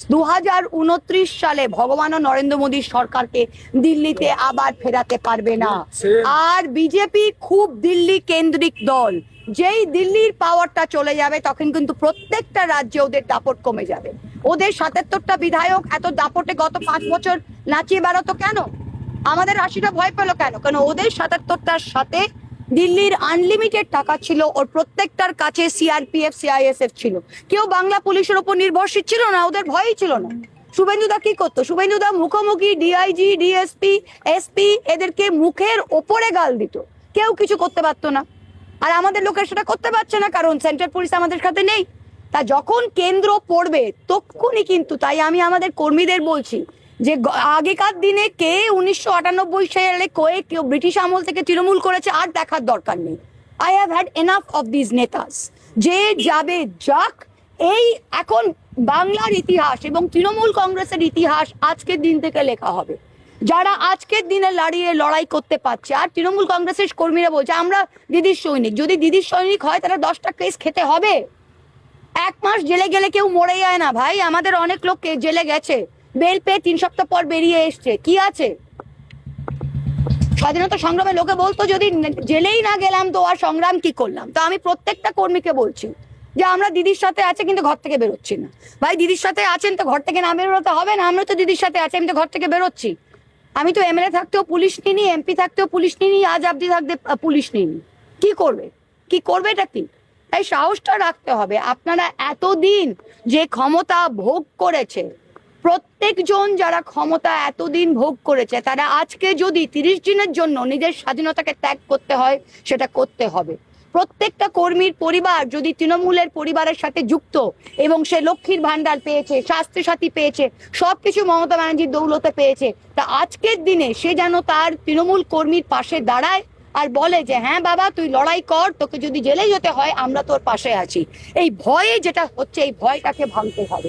2029 সালে ভগবানও নরেন্দ্র মোদীর সরকারকে দিল্লিতে আবার ফেরাতে পারবে না। আর বিজেপি খুব দিল্লি কেন্দ্রিক দল, যেই দিল্লির পাওয়ারটা চলে যাবে তখন কিন্তু প্রত্যেকটা রাজ্যে ওদের দাপট কমে যাবে। ওদের 77টা বিধায়ক এত দাপটে গত 5 বছর নাচিয়ে বেড়াতো কেন? আমাদের 80টা ভয় পেল কেন? কারণ ওদের 77টার সাথে দিল্লির আনলিমিটেড টাকা ছিল, ওর প্রত্যেকটার কাছে সিআরপিএফ সিআইএসএফ ছিল। কেউ বাংলা পুলিশের উপর নির্ভরশীল ছিল না, ওদের ভয়ই ছিল না। শুভেন্দুদা কি করতো? শুভেন্দুদা মুখোমুখি ডিআইজি ডিএসপি এসপি এদেরকে মুখের ওপরে গাল দিত, কেউ কিছু করতে পারতো না। আর আমাদের লোকের সেটা করতে পারছে না, কারণ সেন্ট্রাল পুলিশ আমাদের সাথে নেই। তা যখন কেন্দ্র পড়বে তখনই কিন্তু, তাই আমি আমাদের কর্মীদের বলছি যে আগেকার দিনে কে 1998 সালে কেউ ব্রিটিশ আমল থেকে তৃণমূল করেছে আর দেখার দরকার নেই। I have had enough of this নেতাস। যে যাবে যাক, এই এখন বাংলার ইতিহাস এবং তৃণমূল কংগ্রেসের ইতিহাস আজকের দিন থেকে লেখা হবে। যারা আজকের দিনে লড়াই করতে পারছে, আর তৃণমূল কংগ্রেসের কর্মীরা বলছে আমরা দিদির সৈনিক। যদি দিদির সৈনিক হয় তাহলে 10টা কেস খেতে হবে। 1 মাস জেলে গেলে কেউ মরে যায় না ভাই। আমাদের অনেক লোক জেলে গেছে, বেল পেয়ে 3 সপ্তাহ পর বেরিয়ে এসছে। কি আছে? স্বাধীনতা সংগ্রামে লোকে বলতো যদি জেলেই না গেলাম তো আর সংগ্রাম কি করলাম। তো আমি প্রত্যেকটা কর্মীকে বলছি যে আমরা দিদির সাথে আছে কিন্তু ঘর থেকে বেরোচ্ছি না। ভাই দিদির সাথে আছেন তো ঘর থেকে না বেরোতে হবে না? আমরা তো দিদির সাথে আছি, আমি তো ঘর থেকে বেরোচ্ছি। আমি তো এমএলএ থাকতেও পুলিশ নিইনি, এমপি থাকতেও পুলিশ নিইনি, আজ অব্দি থাকতে পুলিশ নিইনি। কি করবে? কি করবে এটা কি? তাই সাহসটা রাখতে হবে। আপনারা এতদিন যে ক্ষমতা ভোগ করেছে, প্রত্যেকজন যারা ক্ষমতা এতদিন ভোগ করেছে, তারা আজকে যদি 30 দিনের জন্য নিজের স্বাধীনতাকে ত্যাগ করতে হয় সেটা করতে হবে। প্রত্যেকটা কর্মীর পরিবার যদি তৃণমূলের পরিবারের সাথে যুক্ত এবং সে লক্ষ্মীর ভান্ডার পেয়েছে, স্বাস্থ্য সাথী পেয়েছে, সবকিছু মমতা ব্যানার্জির দৌলতে পেয়েছে, তা আজকের দিনে সে যেন তার তৃণমূল কর্মীর পাশে দাঁড়ায় আর বলে যে হ্যাঁ বাবা তুই লড়াই কর, তোকে যদি জেলে যেতে হয় আমরা তোর পাশে আছি। এই ভয়ে যেটা হচ্ছে, এই ভয়টাকে ভাঙতে হবে।